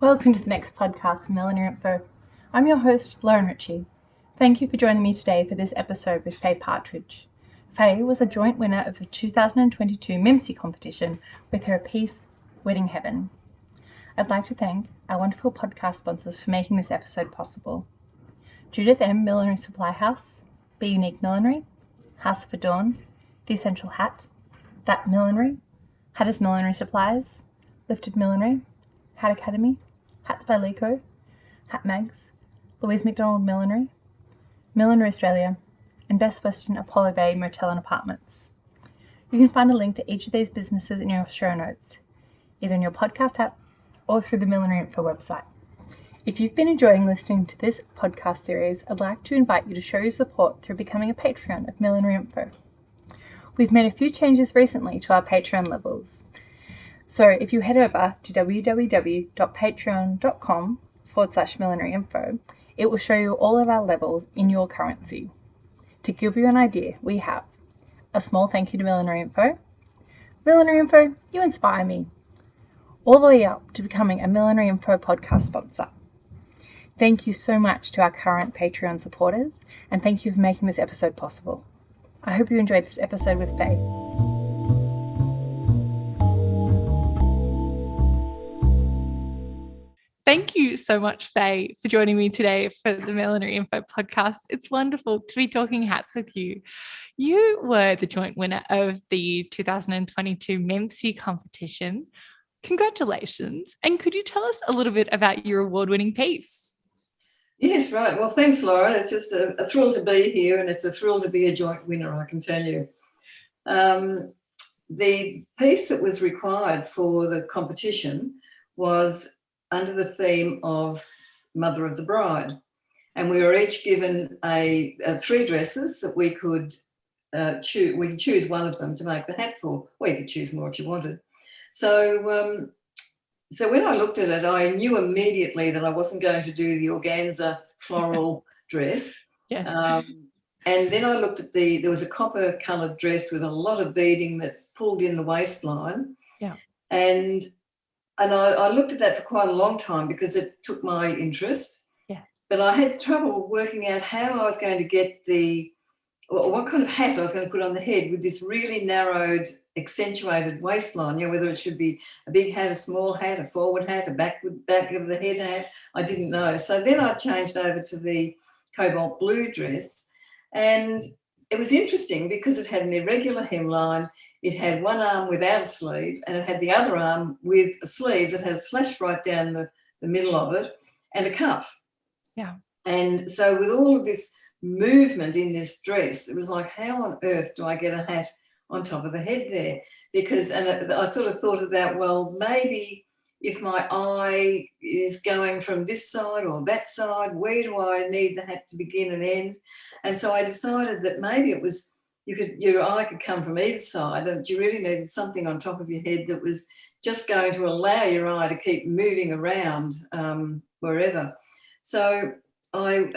Welcome to the next podcast from Millinery.Info. I'm your host, Lauren Ritchie. Thank you for joining me today for this episode with Faye Partridge. Faye was a joint winner of the 2022 MIMC Competition with her piece, Wedding Heaven. I'd like to thank our wonderful podcast sponsors for making this episode possible. Judith M. Millinery Supply House, Be Unique Millinery, House of Adorn, The Essential Hat, That Millinery, Hatters Millinery Supplies, Lifted Millinery, Hat Academy, Hats by Lico, Hat Mags, Louise Macdonald Millinery, Millinery Australia, and Best Western Apollo Bay Motel and Apartments. You can find a link to each of these businesses in your show notes, either in your podcast app or through the Millinery.Info website. If you've been enjoying listening to this podcast series, I'd like to invite you to show your support through becoming a Patreon of Millinery.Info. We've made a few changes recently to our Patreon levels. So if you head over to www.patreon.com/millinery.info, it will show you all of our levels in your currency. To give you an idea, we have a small thank you to Millinery.Info. Millinery.Info, you inspire me. All the way up to becoming a Millinery.Info podcast sponsor. Thank you so much to our current Patreon supporters, and thank you for making this episode possible. I hope you enjoyed this episode with Faye. Thank you so much, Faye, for joining me today for the Millinery.Info podcast. It's wonderful to be talking hats with you. You were the joint winner of the 2022 MIMC competition. Congratulations. And could you tell us a little bit about your award-winning piece? Yes, right. Well, thanks, Laura. It's just a thrill to be here, and it's a thrill to be a joint winner, I can tell you. The piece that was required for the competition was under the theme of Mother of the Bride. And we were each given three dresses that we could choose. We could choose one of them to make the hat for, or you could choose more if you wanted. So when I looked at it, I knew immediately that I wasn't going to do the organza floral dress. Yes. And then I looked at there was a copper-coloured dress with a lot of beading that pulled in the waistline. Yeah. And I looked at that for quite a long time because it took my interest. Yeah. But I had trouble working out how I was going to get what kind of hat I was going to put on the head with this really narrowed, accentuated waistline. Whether it should be a big hat, a small hat, a forward hat, a back of the head hat, I didn't know. So then I changed over to the cobalt blue dress, and it was interesting because it had an irregular hemline. It had one arm without a sleeve, and it had the other arm with a sleeve that has slashed right down the middle of it and a cuff. Yeah. And so with all of this movement in this dress, it was like, how on earth do I get a hat on top of the head there? Because, and I sort of thought about, well, maybe if my eye is going from this side or that side, where do I need the hat to begin and end? And so I decided that maybe it was, your eye could come from either side, and you really needed something on top of your head that was just going to allow your eye to keep moving around wherever. So I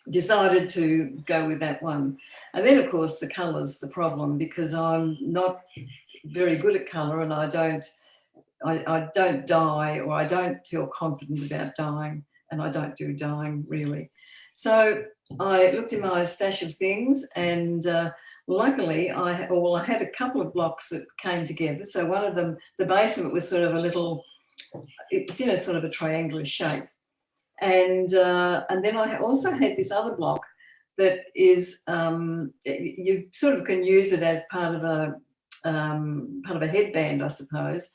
decided to go with that one. And then, of course, the colour's the problem, because I'm not very good at colour, and I don't dye, or I don't feel confident about dyeing, and I don't do dyeing really. So I looked in my stash of things, and luckily I had a couple of blocks that came together. So one of them, the base of it was sort of a little, it's in a sort of a triangular shape. And then I also had this other block that is, you sort of can use it as part of a headband, I suppose.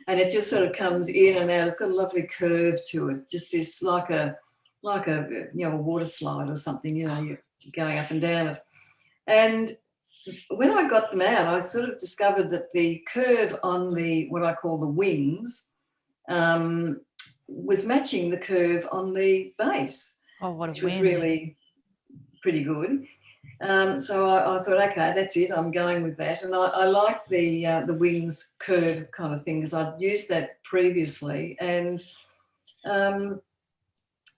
And it just sort of comes in and out. It's got a lovely curve to it, just this like a water slide or something, you're going up and down it. And when I got them out, I sort of discovered that the curve on what I call the wings was matching the curve on the base. Oh, what a which was really pretty good. So I thought, okay, that's it. I'm going with that. And I like the wings curve kind of thing, because I'd used that previously, and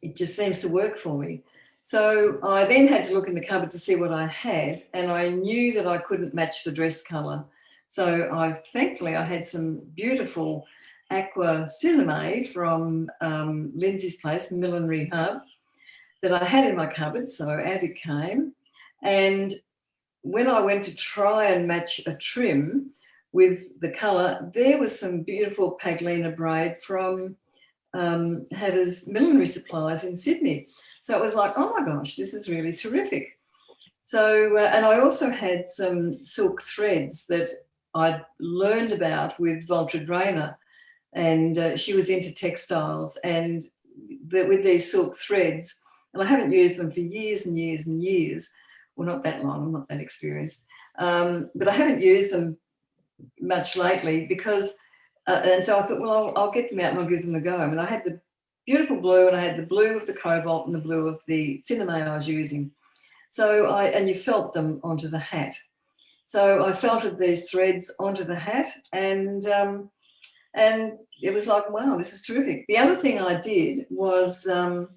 it just seems to work for me. So I then had to look in the cupboard to see what I had, and I knew that I couldn't match the dress colour. So thankfully I had some beautiful aqua cinema from Lindsay's place, Millinery Hub, that I had in my cupboard. So out it came. And when I went to try and match a trim with the colour, there was some beautiful Paglina braid from Hatter's Millinery Supplies in Sydney. So it was like, oh my gosh, this is really terrific. So, and I also had some silk threads that I'd learned about with Waltraud Reiner, and she was into textiles, and with these silk threads, and I haven't used them for years and years and years. Well, not that long, I'm not that experienced, but I haven't used them much lately because, and so I thought, well, I'll get them out and I'll give them a go. I mean, I had the beautiful blue, and I had the blue of the cobalt and the blue of the cinema I was using. So and you felt them onto the hat. So I felted these threads onto the hat, and it was like, wow, this is terrific. The other thing I did was Laura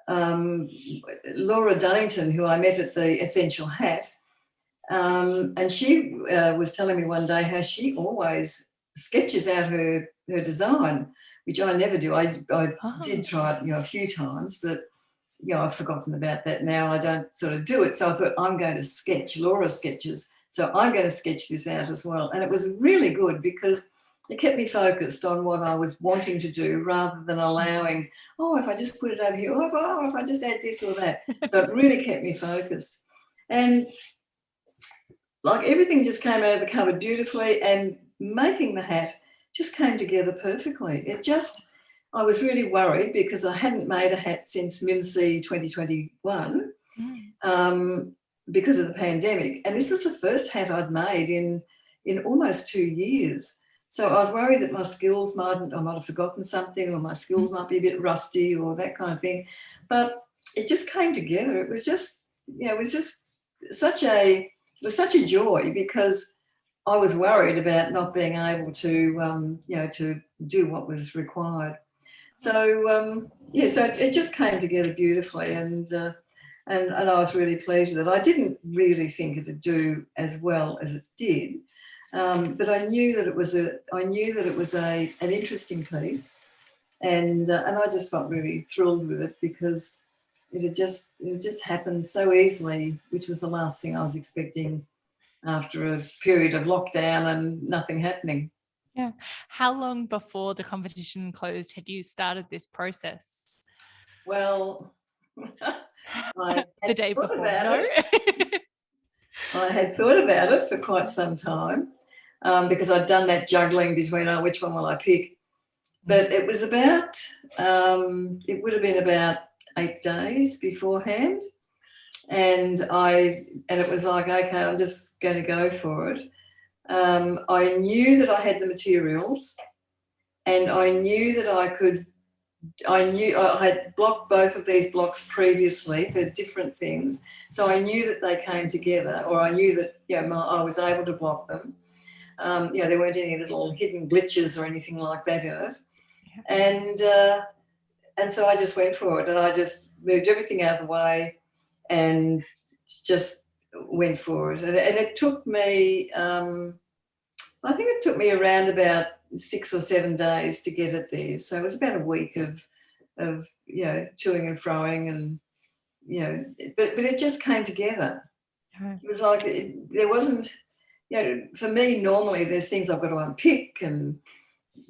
Dunnington, who I met at the Essential Hat, and she was telling me one day how she always sketches out her design, which I never do. I did try it, a few times, but I've forgotten about that now. I don't sort of do it. So I thought, I'm going to sketch. Laura sketches, so I'm going to sketch this out as well. And it was really good because it kept me focused on what I was wanting to do rather than allowing, if I just put it over here, if I just add this or that. So it really kept me focused. And like everything just came out of the cupboard beautifully, and making the hat just came together perfectly. I was really worried because I hadn't made a hat since MIMC 2021 because of the pandemic. And this was the first hat I'd made in almost 2 years. So I was worried that my skills I might have forgotten something, or my skills might be a bit rusty or that kind of thing. But it just came together. It was just, such a joy because I was worried about not being able to, to do what was required. So, so it just came together beautifully, and I was really pleased with it. I didn't really think it'd do as well as it did, but I knew that it was an interesting piece, and I just felt really thrilled with it because it had just happened so easily, which was the last thing I was expecting after a period of lockdown and nothing happening. Yeah. How long before the competition closed had you started this process? Well, the day before. No. I had thought about it for quite some time because I'd done that juggling between, which one will I pick? But it was about, it would have been about 8 days beforehand. And it was like, okay, I'm just going to go for it. I knew that I had the materials, and I knew that I had blocked both of these blocks previously for different things. So I knew that they came together, or I knew that, I was able to block them. There weren't any little hidden glitches or anything like that in it. Yeah. And so I just went for it, and I just moved everything out of the way and just went for it. And it took me, I think it took me around about 6 or 7 days to get it there. So it was about a week of toing and froing, and but it just came together. It was like there wasn't, for me normally there's things I've got to unpick and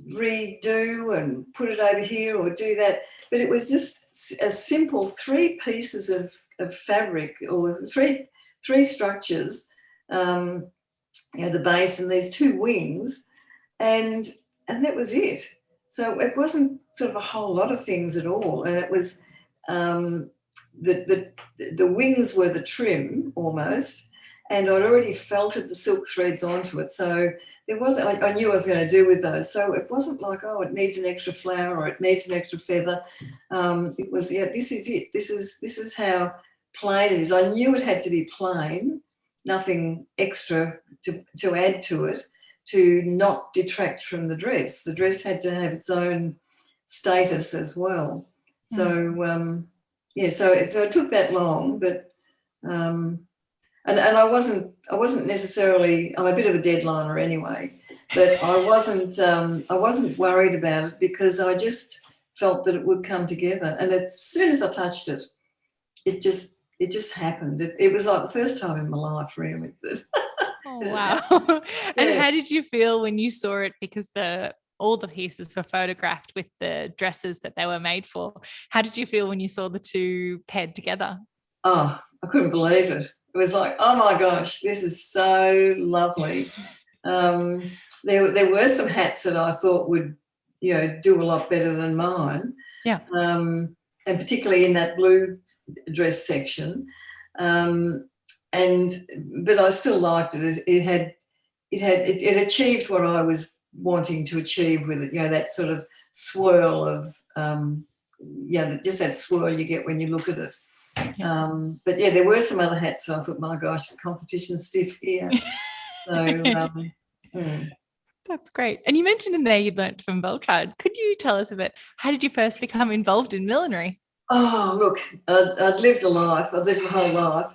redo and put it over here or do that, but it was just a simple 3 pieces of fabric, or three structures, the base and these 2 wings, and that was it. So it wasn't sort of a whole lot of things at all, and it was the wings were the trim almost, and I'd already felted the silk threads onto it, so there was, I knew what I was going to do with those. So it wasn't like, it needs an extra flower or it needs an extra feather. It was, this is it. This is how plain it is. I knew it had to be plain, nothing extra to add to it, to not detract from the dress. The dress had to have its own status as well. So so it took that long, but and I wasn't necessarily, I'm a bit of a deadliner anyway, But I wasn't worried about it because I just felt that it would come together. And as soon as I touched it, it just happened. It was like the first time in my life, really. Oh, wow. And Yeah. how did you feel when you saw it? Because all the pieces were photographed with the dresses that they were made for. How did you feel when you saw the two paired together? Oh, I couldn't believe it. It was like, oh my gosh, this is so lovely. There were some hats that I thought would, do a lot better than mine. Yeah. And particularly in that blue dress section. But I still liked it. It achieved what I was wanting to achieve with it. That sort of swirl of just that swirl you get when you look at it. Yeah. But yeah, there were some other hats, so I thought, my gosh, the competition's stiff here. So That's great. And you mentioned in there you learnt from Waltraud. Could you tell us a bit, how did you first become involved in millinery? Oh, look, I'd lived a life. I'd lived my whole life,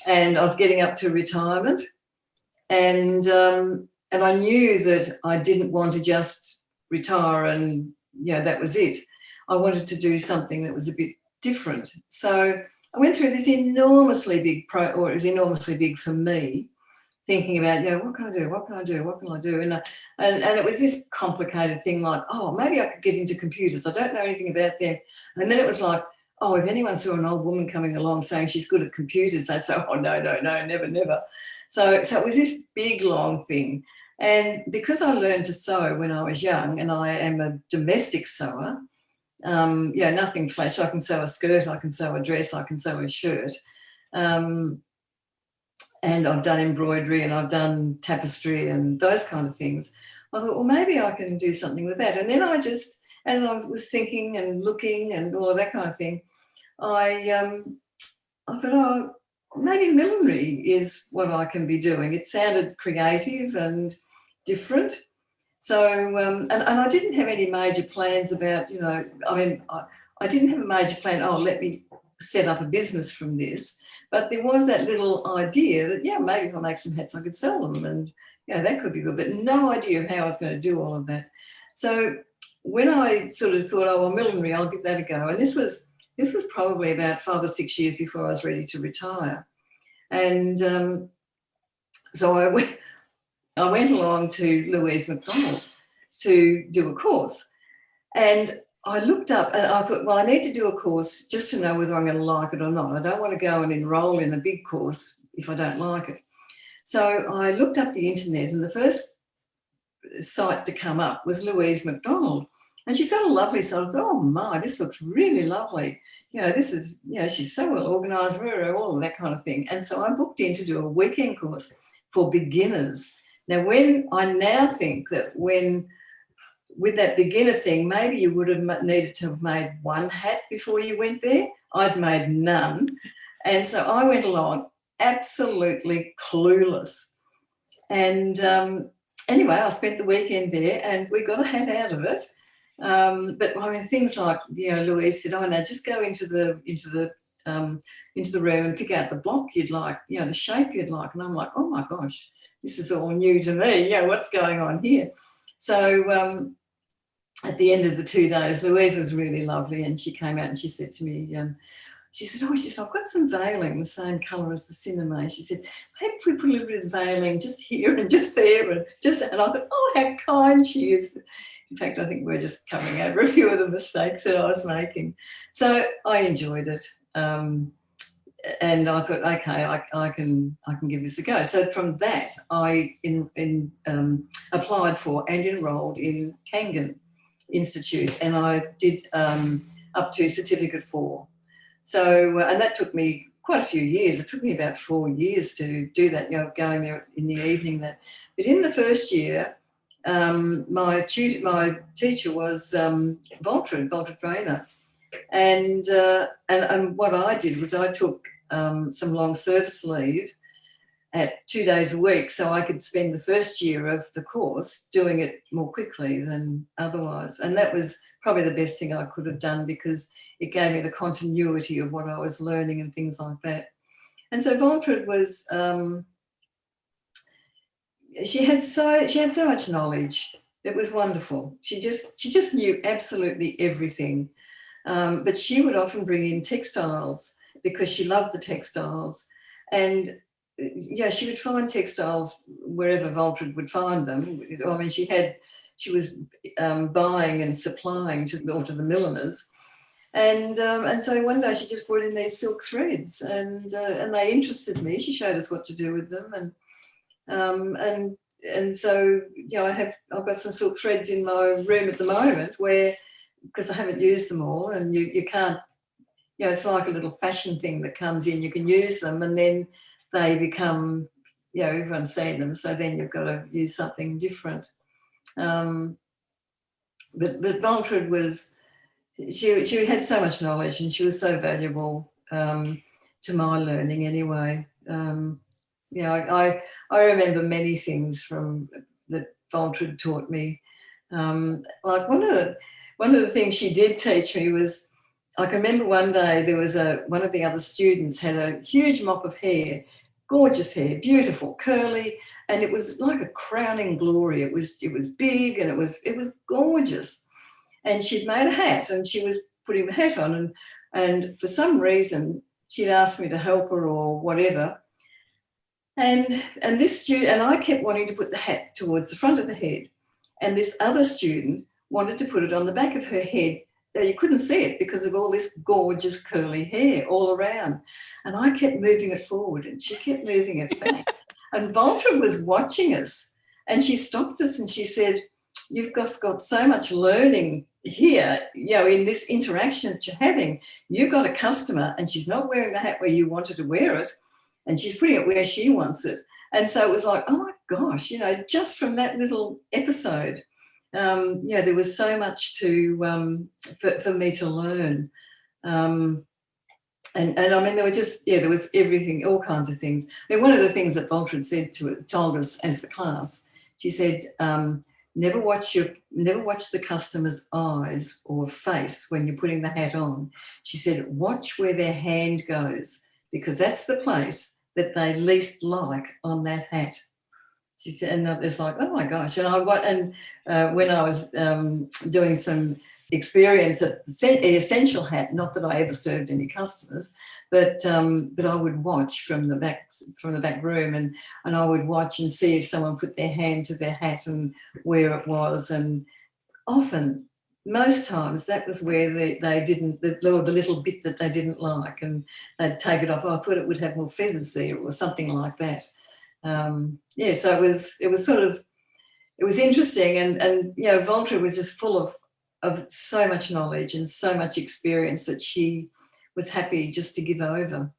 and I was getting up to retirement, and I knew that I didn't want to just retire and that was it. I wanted to do something that was a bit different. So I went through this enormously big it was enormously big for me, thinking about, what can I do? What can I do? What can I do? And it was this complicated thing like, oh, maybe I could get into computers. I don't know anything about them. And then it was like, oh, if anyone saw an old woman coming along saying she's good at computers, they'd say, oh, no, never. So it was this big, long thing. And because I learned to sew when I was young, and I am a domestic sewer, nothing flash. I can sew a skirt, I can sew a dress, I can sew a shirt. And I've done embroidery and I've done tapestry and those kind of things. I thought, well, maybe I can do something with that. And then I just, as I was thinking and looking and all of that kind of thing, I thought, oh, maybe millinery is what I can be doing. It sounded creative and different. So, and I didn't have any major plans about, I didn't have a major plan, let me set up a business from this. But there was that little idea that, maybe if I make some hats, I could sell them. And, that could be good. But no idea of how I was going to do all of that. So when I sort of thought, oh, well, millinery, I'll give that a go. And this was probably about 5 or 6 years before I was ready to retire. And so I went along to Louise Macdonald to do a course. And I looked up and I thought, well, I need to do a course just to know whether I'm going to like it or not. I don't want to go and enroll in a big course if I don't like it. So I looked up the internet, and the first site to come up was Louise Macdonald. And she's got a lovely site. I thought, oh my, this looks really lovely. This is, she's so well organised, all of that kind of thing. And so I booked in to do a weekend course for beginners. Now, I now think that with that beginner thing, maybe you would have needed to have made one hat before you went there. I'd made none. And so I went along absolutely clueless. And anyway, I spent the weekend there and we got a hat out of it. But I mean, things like, Louise said, oh no, just go into the room and pick out the block you'd like, the shape you'd like. And I'm like, oh my gosh, this is all new to me. What's going on here? So at the end of the 2 days, Louise was really lovely, and she came out and she said to me, she said, I've got some veiling the same colour as the cinema. She said, maybe if we put a little bit of veiling just here and just there and I thought, oh, how kind she is. In fact, I think we're just coming over a few of the mistakes that I was making. So I enjoyed it. And I thought, okay, I can give this a go. So from that, I applied for and enrolled in Kangan Institute, and I did up to Certificate 4. So, and that took me quite a few years. It took me about 4 years to do that, going there in the evening. But in the first year, my teacher was Waltraud Reiner. And what I did was I took some long service leave at 2 days a week, so I could spend the first year of the course doing it more quickly than otherwise. And that was probably the best thing I could have done, because it gave me the continuity of what I was learning and things like that. And so Waltraud was, she had so much knowledge. It was wonderful. She just knew absolutely everything. But she would often bring in textiles because she loved the textiles. And yeah, she would find textiles wherever Waltraud would find them. I mean, she was buying and supplying to the milliners. And so one day she just brought in these silk threads, and they interested me. She showed us what to do with them, and so I've got some silk threads in my room at the moment because I haven't used them all, and you can't, it's like a little fashion thing that comes in. You can use them, and then they become, everyone's seen them, so then you've got to use something different. But Waltraud was. She had so much knowledge, and she was so valuable to my learning anyway. I remember many things that Waltraud taught me. Like one of the things she did teach me was, I can remember one day there was one of the other students had a huge mop of hair, gorgeous hair, beautiful, curly, and it was like a crowning glory. It was big, and it was gorgeous. And she'd made a hat, and she was putting the hat on, and for some reason she'd asked me to help her or whatever. And this student, and I kept wanting to put the hat towards the front of the head, and this other student wanted to put it on the back of her head, so you couldn't see it because of all this gorgeous curly hair all around. And I kept moving it forward, and she kept moving it back. And Waltraud was watching us, and she stopped us and she said, "You've got so much learning here, in this interaction that you're having. You've got a customer, and she's not wearing the hat where you want her to wear it, and she's putting it where she wants it." And so it was like, oh my gosh, just from that little episode, there was so much for me to learn. And I mean, there was everything, all kinds of things. I mean, one of the things that Waltraud told us as the class, she said, never watch the customer's eyes or face when you're putting the hat on. She said, watch where their hand goes, because that's the place that they least like on that hat. She said, and it's like, oh my gosh. And when I was doing some experience at the Essential Hat, not that I ever served any customers, but I would watch from the back room, and I would watch and see if someone put their hand to their hat and where it was. And often, most times, that was where they didn't, the little bit that they didn't like, and they'd take it off. Oh, I thought it would have more feathers there, or something like that. So it was interesting, and Waltraud was just full of so much knowledge and so much experience that she was happy just to give over.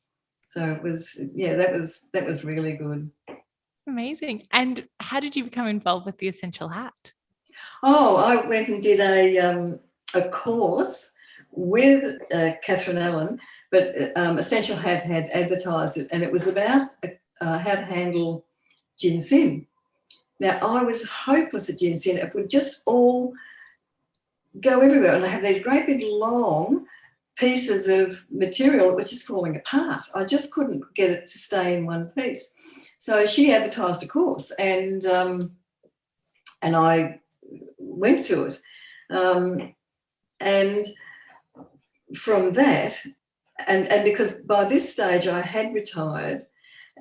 So it was, that was really good. Amazing. And how did you become involved with the Essential Hat? Oh, I went and did a course with Catherine Allen, but Essential Hat had advertised it, and it was about how to handle ginseng. Now, I was hopeless at ginseng. It would just all go everywhere, and I have these great big long pieces of material that was just falling apart. I just couldn't get it to stay in one piece. So she advertised a course, and I went to it. And from that, and because by this stage I had retired,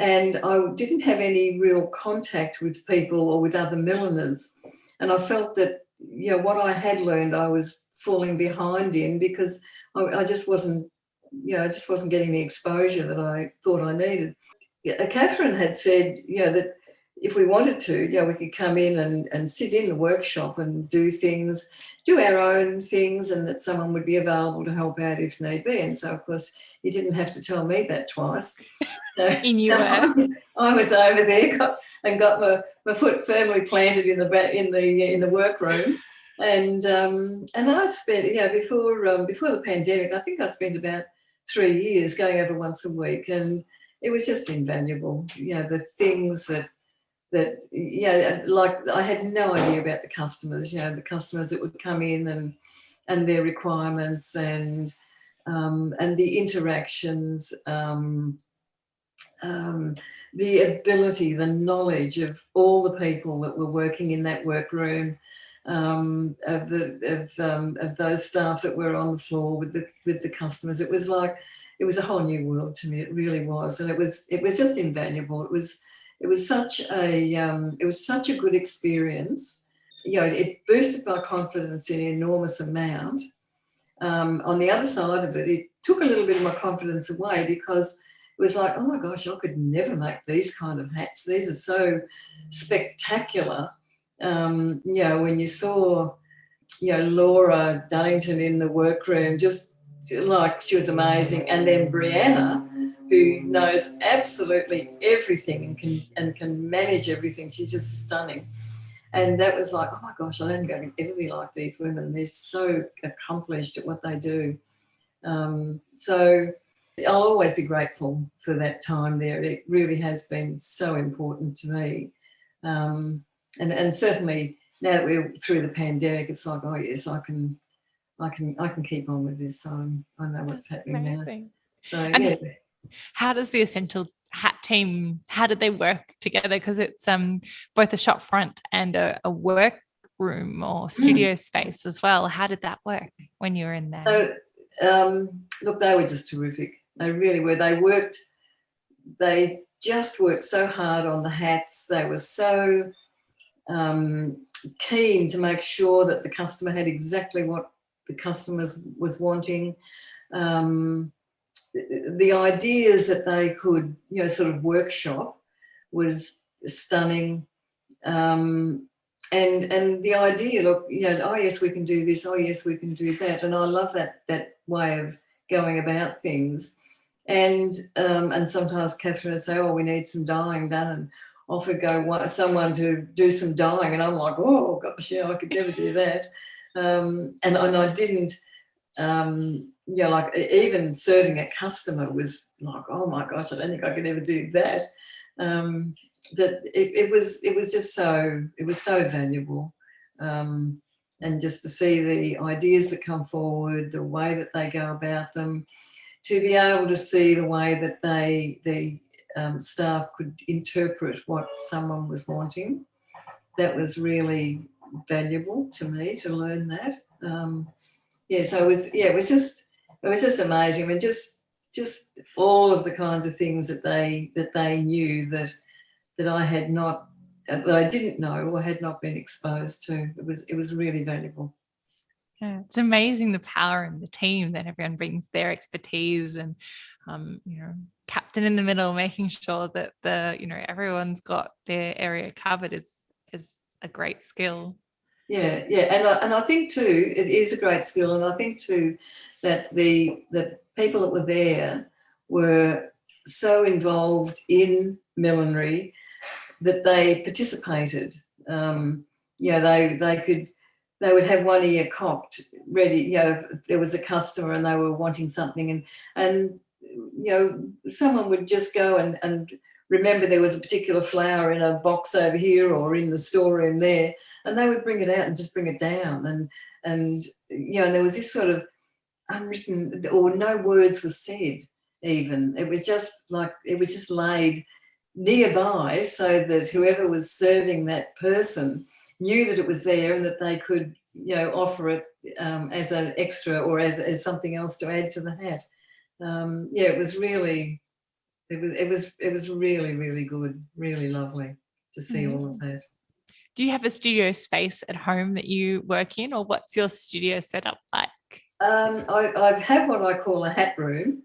and I didn't have any real contact with people or with other milliners, and I felt that what I had learned I was falling behind in, because I just wasn't getting the exposure that I thought I needed. Catherine had said that if we wanted to, we could come in and sit in the workshop and do our own things, and that someone would be available to help out if need be. And so, of course, you didn't have to tell me that twice. So, I was over there got my foot firmly planted in the workroom, and I spent before the pandemic, I think I spent about 3 years going over once a week, and it was just invaluable. The things that like I had no idea about the customers. The customers that would come in and their requirements and the interactions. the ability, the knowledge of all the people that were working in that workroom, of those staff that were on the floor with the customers. It was like, it was a whole new world to me. It really was, and it was just invaluable. It was such a good experience. You know, it boosted my confidence in an enormous amount. On the other side of it, it took a little bit of my confidence away, because it was like, oh my gosh, I could never make these kind of hats. These are so spectacular. You know, when you saw, you know, Laura Dunnington in the workroom, just like, she was amazing. And then Brianna, who knows absolutely everything and can manage everything. She's just stunning. And that was like, oh my gosh, I don't think I can ever be like these women. They're so accomplished at what they do. So I'll always be grateful for that time there. It really has been so important to me. And certainly now that we're through the pandemic, it's like, oh yes, I can keep on with this. So I know what's happening amazing. now. So And yeah. how does the Essential Hat team, how did they work together? Because it's both a shop front and a work room or studio space as well. How did that work when you were in there? So look, they were just terrific. They really were. They just worked so hard on the hats. They were so keen to make sure that the customer had exactly what the customer was wanting. The ideas that they could, you know, sort of workshop was stunning. And the idea, look, you know, oh yes, we can do this, oh yes, we can do that. And I love that way of going about things. And sometimes Catherine will say, oh, we need some dyeing done, and off would go someone to do some dyeing, and I'm like, oh gosh, yeah, I could never do that. And I didn't, you know, like even serving a customer was like, oh my gosh, I don't think I could ever do that. That it was just so, it was so valuable. And just to see the ideas that come forward, the way that they go about them, to be able to see the way that the staff could interpret what someone was wanting, that was really valuable to me to learn that. So it was just amazing. And just all of the kinds of things that they knew that I had not, that I didn't know or had not been exposed to. It was really valuable. Yeah, it's amazing the power in the team that everyone brings their expertise, and you know, captain in the middle, making sure that everyone's got their area covered is a great skill. Yeah, and I think too it is a great skill, and I think too that the people that were there were so involved in millinery that they participated. They would have one ear cocked, ready. You know, if there was a customer and they were wanting something, and you know, someone would just go and remember there was a particular flower in a box over here or in the storeroom there, and they would bring it out and just bring it down, and you know, and there was this sort of unwritten, or no words were said even. It was just laid nearby so that whoever was serving that person knew that it was there and that they could, you know, offer it as an extra or as something else to add to the hat. It was really, it was really, really good, really lovely to see all of that. Do you have a studio space at home that you work in, or what's your studio setup like? I have what I call a hat room,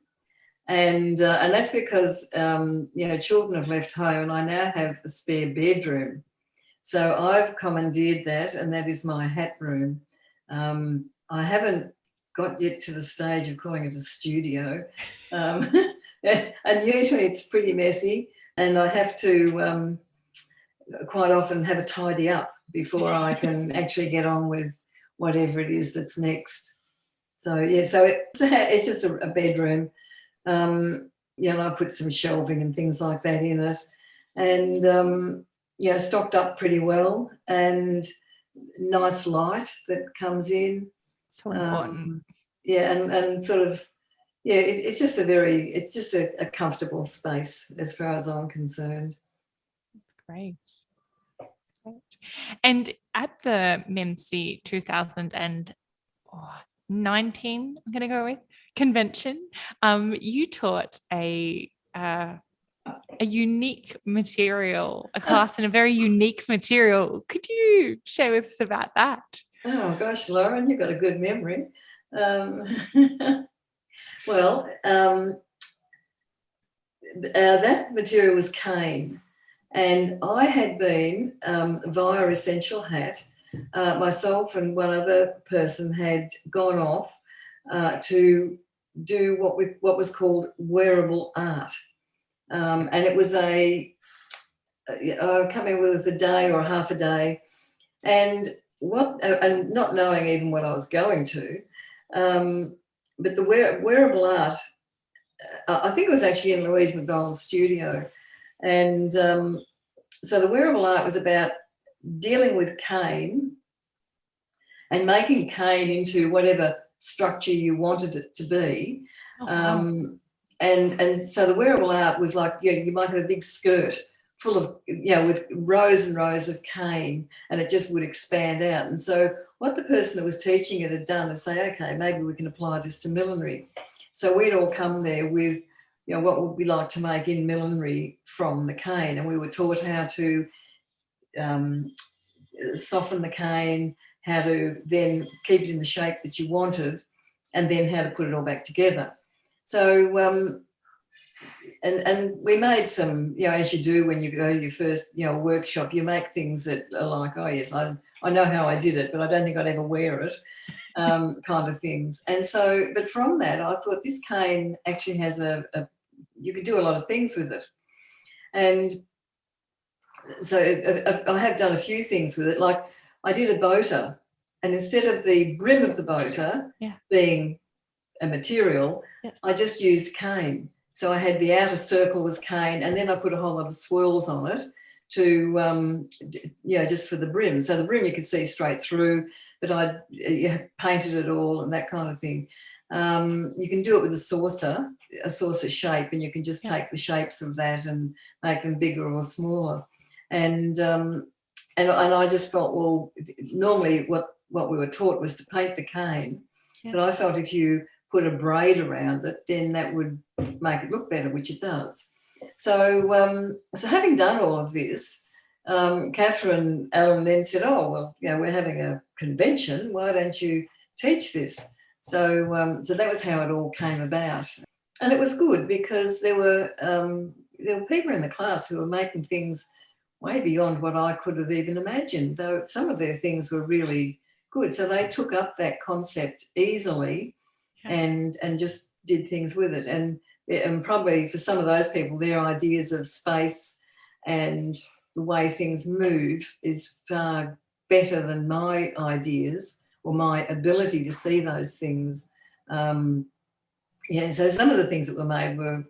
and that's because you know, children have left home, and I now have a spare bedroom. So I've commandeered that, and that is my hat room. I haven't got yet to the stage of calling it a studio, and usually it's pretty messy, and I have to quite often have a tidy up before I can actually get on with whatever it is that's next. So yeah, so it's just a bedroom. You know, I put some shelving and things like that in it, and yeah, stocked up pretty well, and nice light that comes in. So important. Yeah, and sort of, yeah, it's just a comfortable space as far as I'm concerned. That's great. And at the MIMC 2019, I'm going to go with, convention, you taught a unique material, a class in a very unique material. Could you share with us about that? Oh gosh, Lauren, you've got a good memory. Well, that material was cane, and I had been via Essential Hat. Myself and one other person had gone off to do what was called wearable art, and it was I can't remember whether it was a day or half a day, and not knowing even what I was going to, but the wearable art. I think it was actually in Louise Macdonald's studio, and so the wearable art was about dealing with cane and making cane into whatever structure you wanted it to be. Oh, wow. And so the wearable art was like, you might have a big skirt full of, with rows and rows of cane, and it just would expand out. And so what the person that was teaching it had done is say, okay, maybe we can apply this to millinery. So we'd all come there with, what would we like to make in millinery from the cane, and we were taught how to soften the cane, how to then keep it in the shape that you wanted, and then how to put it all back together. So, and we made some, as you do when you go to your first, workshop, you make things that are like, oh yes, I know how I did it, but I don't think I'd ever wear it, kind of things. And so, but from that, I thought this cane actually has you could do a lot of things with it. And so I have done a few things with it. Like I did a boater, and instead of the brim of the boater being a material, yes, I just used cane. So I had the outer circle was cane, and then I put a whole lot of swirls on it to, just for the brim. So the brim you could see straight through, but I painted it all and that kind of thing. You can do it with a saucer shape, and you can just take the shapes of that and make them bigger or smaller. And I just felt, well, normally what we were taught was to paint the cane, but I felt if you put a braid around it, then that would make it look better, which it does. So, so having done all of this, Catherine Allen then said, oh, well, we're having a convention. Why don't you teach this? So, so that was how it all came about. And it was good because there were people in the class who were making things way beyond what I could have even imagined, though some of their things were really good. So they took up that concept easily and just did things with it. And probably for some of those people, their ideas of space and the way things move is far better than my ideas or my ability to see those things. So some of the things that were made were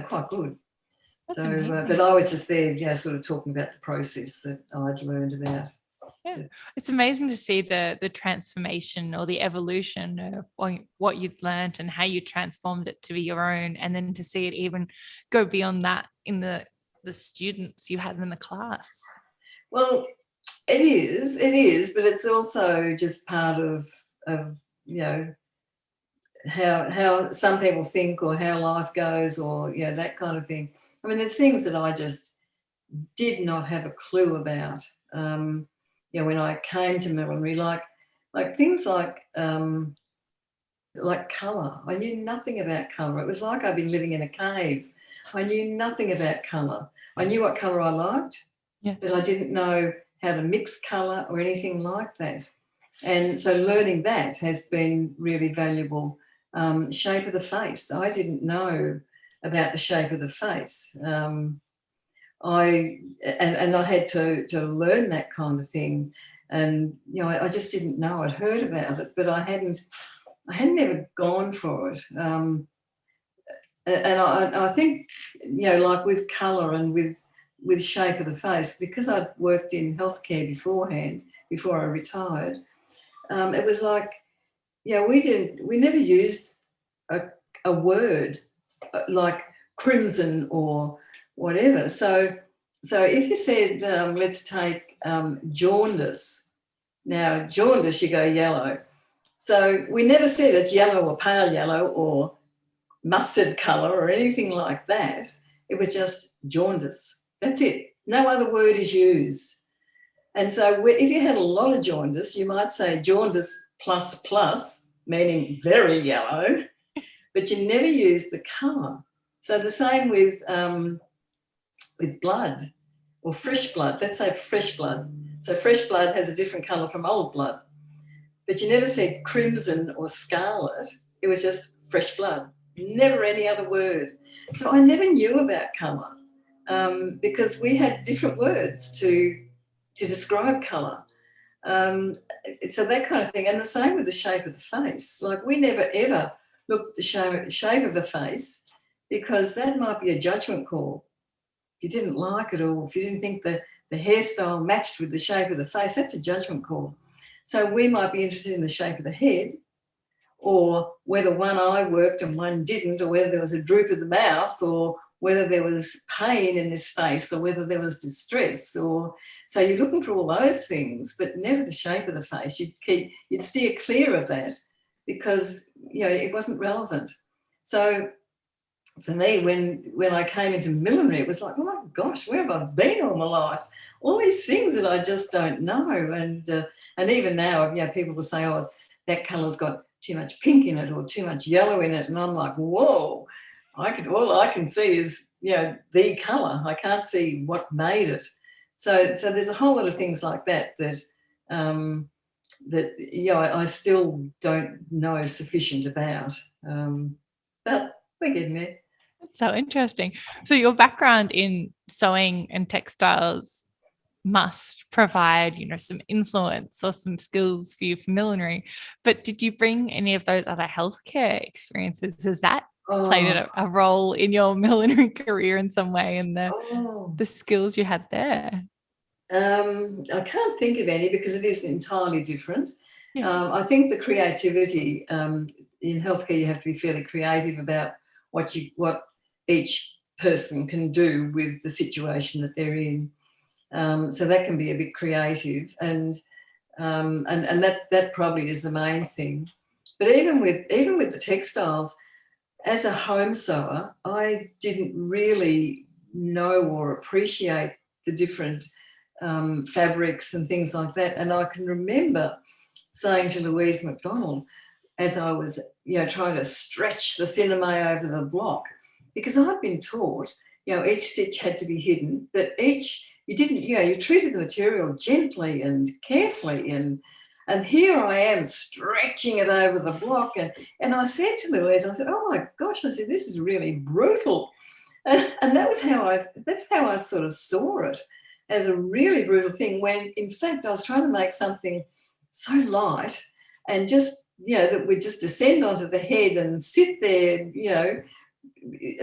quite good. That's so, amazing. but I was just there, sort of talking about the process that I'd learned about. Yeah, it's amazing to see the transformation or the evolution of what you'd learned and how you transformed it to be your own, and then to see it even go beyond that in the students you had in the class. Well, it is, but it's also just part of how some people think or how life goes or that kind of thing. I mean, there's things that I just did not have a clue about. When I came to millinery, like things like colour. I knew nothing about colour. It was like I'd been living in a cave. I knew nothing about colour. I knew what colour I liked, but I didn't know how to mix colour or anything like that. And so learning that has been really valuable. Shape of the face. I didn't know about the shape of the face. I had to learn that kind of thing, and I just didn't know. I'd heard about it, but I hadn't ever gone for it. And I think like with colour and with shape of the face, because I'd worked in healthcare beforehand, before I retired, it was like we never used a word like crimson or whatever. So if you said, let's take jaundice. Now, jaundice, you go yellow. So we never said it's yellow or pale yellow or mustard colour or anything like that. It was just jaundice. That's it. No other word is used. And so if you had a lot of jaundice, you might say jaundice plus plus, meaning very yellow, but you never use the colour. So the same with blood or fresh blood. Let's say fresh blood. So fresh blood has a different colour from old blood. But you never said crimson or scarlet. It was just fresh blood. Never any other word. So I never knew about colour because we had different words to describe colour. So that kind of thing. And the same with the shape of the face. Like we never ever looked at the shape of a face because that might be a judgment call. If you didn't like it or if you didn't think the hairstyle matched with the shape of the face, that's a judgment call. So we might be interested in the shape of the head or whether one eye worked and one didn't, or whether there was a droop of the mouth, or whether there was pain in this face, or whether there was distress. Or so you're looking for all those things, but never the shape of the face. You'd steer clear of that because it wasn't relevant. So for me, when I came into millinery, it was like, oh my gosh, where have I been all my life? All these things that I just don't know. And even now, people will say, oh, that colour's got too much pink in it or too much yellow in it. And I'm like, whoa, all I can see is, the colour. I can't see what made it. So there's a whole lot of things like that I still don't know sufficient about. But we're getting there. That's so interesting. So your background in sewing and textiles must provide, some influence or some skills for you for millinery. But did you bring any of those other healthcare experiences? Has that played a role in your millinery career in some way, and the skills you had there? I can't think of any because it is entirely different. Yeah. I think the creativity in healthcare, you have to be fairly creative about what each person can do with the situation that they're in. So that can be a bit creative, and that probably is the main thing. But even with the textiles, as a home sewer, I didn't really know or appreciate the different fabrics and things like that. And I can remember saying to Louise Macdonald, as I was trying to stretch the cinema over the block, because I'd been taught each stitch had to be hidden, that you treated the material gently and carefully, and here I am stretching it over the block, and I said to Louise, I said, oh my gosh, I said, this is really brutal, and that's how I sort of saw it, as a really brutal thing, when in fact I was trying to make something so light and just that would just descend onto the head and sit there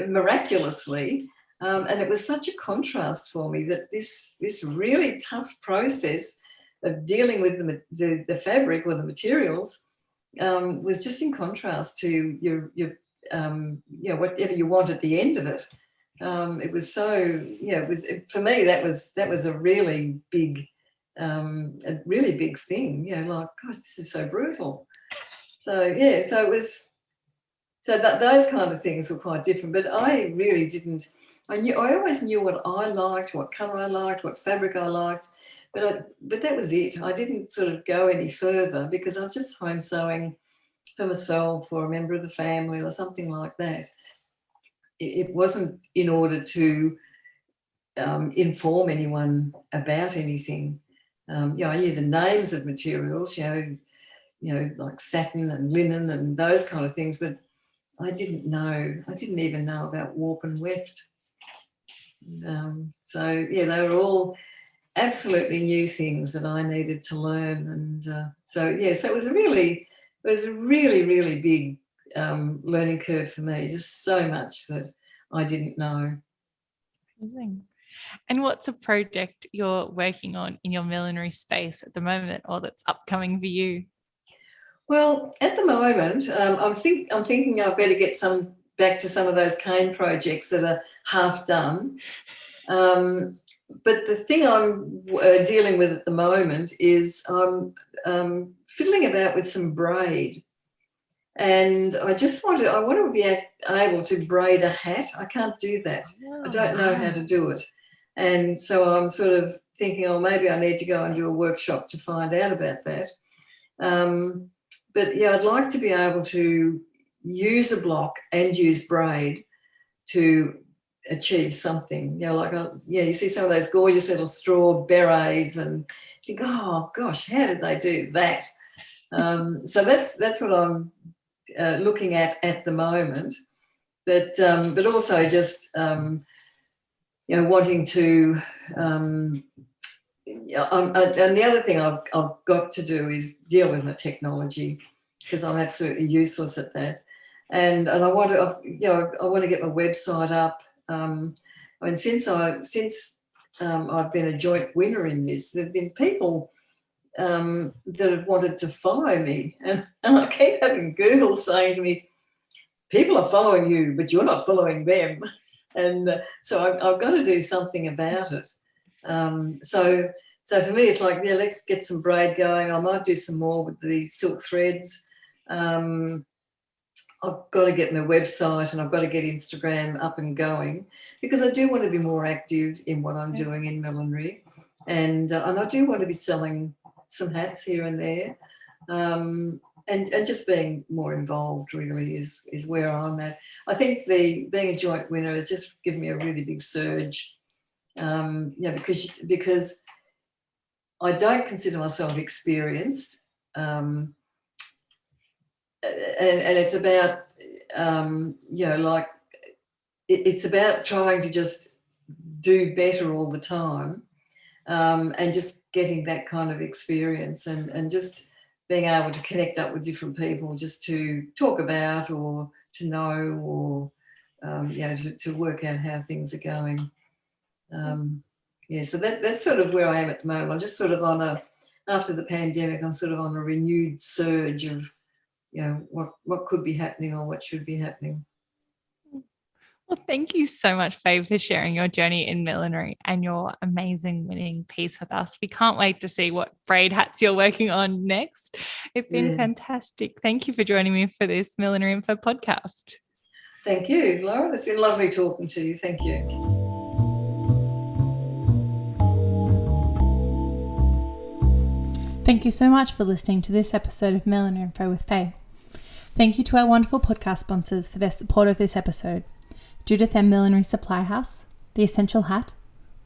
miraculously. And it was such a contrast for me that this really tough process of dealing with the fabric or the materials was just in contrast to your whatever you want at the end of it. It was so for me that was a really big thing. Like, gosh, this is so brutal. So so it was. So those kind of things were quite different, but I really didn't. I always knew what I liked, what colour I liked, what fabric I liked, but that was it. I didn't sort of go any further because I was just home sewing for myself or a member of the family or something like that. It wasn't in order to inform anyone about anything. I knew the names of materials, like satin and linen and those kind of things, but I didn't even know about warp and weft. They were all absolutely new things that I needed to learn, and so it was a really, really big learning curve for me. Just so much that I didn't know. Amazing. And what's a project you're working on in your millinery space at the moment, or that's upcoming for you? Well, at the moment, I'm thinking I better get back to some of those cane projects that are half done. But the thing I'm dealing with at the moment is I'm fiddling about with some braid. And I want to be able to braid a hat. I can't do that. I don't know how to do it. And so I'm sort of thinking, oh, maybe I need to go and do a workshop to find out about that. But yeah, I'd like to be able to use a block and use braid to achieve something. You see some of those gorgeous little straw berets and think, oh gosh, how did they do that? So that's what I'm looking at the moment, but also just wanting to. And the other thing I've got to do is deal with my technology, because I'm absolutely useless at that. And I want to get my website up. Since I've been a joint winner in this, there've been people that have wanted to follow me, and I keep having Google saying to me, people are following you, but you're not following them. And so I've got to do something about it. So for me, it's like, yeah, let's get some braid going. I might do some more with the silk threads. I've got to get my website, and I've got to get Instagram up and going, because I do want to be more active in what I'm doing in millinery, and I do want to be selling some hats here and there, and just being more involved really is where I'm at. I think being a joint winner has just given me a really big surge, because I don't consider myself experienced, and it's about it's about trying to just do better all the time, and just getting that kind of experience, and just being able to connect up with different people just to talk about, or to know, or to work out how things are going. So that's sort of where I am at the moment. I'm just sort of after the pandemic, I'm sort of on a renewed surge of what could be happening or what should be happening. Well, thank you so much, Faye, for sharing your journey in millinery and your amazing winning piece with us. We can't wait to see what braid hats you're working on next. It's been fantastic. Thank you for joining me for this Millinery.Info podcast. Thank you, Lauren. It's been lovely talking to you. Thank you. Thank you so much for listening to this episode of Millinery.Info with Faye. Thank you to our wonderful podcast sponsors for their support of this episode: Judith M. Millinery Supply House, The Essential Hat,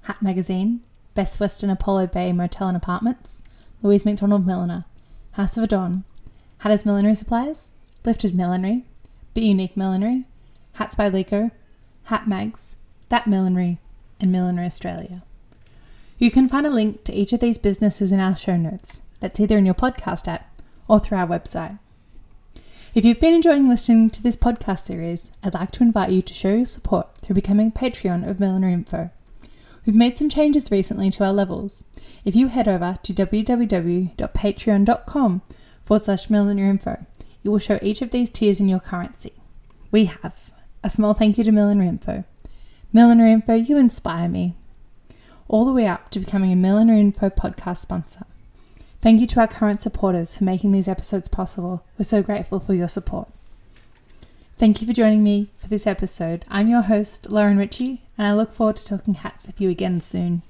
Hat Magazine, Best Western Apollo Bay Motel and Apartments, Louise Macdonald Milliner, House of Adorn, Hatters Millinery Supplies, Lifted Millinery, Be Unique Millinery, Hats by Lico, Hat Mags, That Millinery, and Millinery Australia. You can find a link to each of these businesses in our show notes. That's either in your podcast app or through our website. If you've been enjoying listening to this podcast series, I'd like to invite you to show your support through becoming a Patreon of Millinery.Info. We've made some changes recently to our levels. If you head over to www.patreon.com/Millinery.Info, you will show each of these tiers in your currency. We have a small thank you to Millinery.Info. Millinery.Info, you inspire me. All the way up to becoming a Millinery.Info podcast sponsor. Thank you to our current supporters for making these episodes possible. We're so grateful for your support. Thank you for joining me for this episode. I'm your host, Lauren Ritchie, and I look forward to talking hats with you again soon.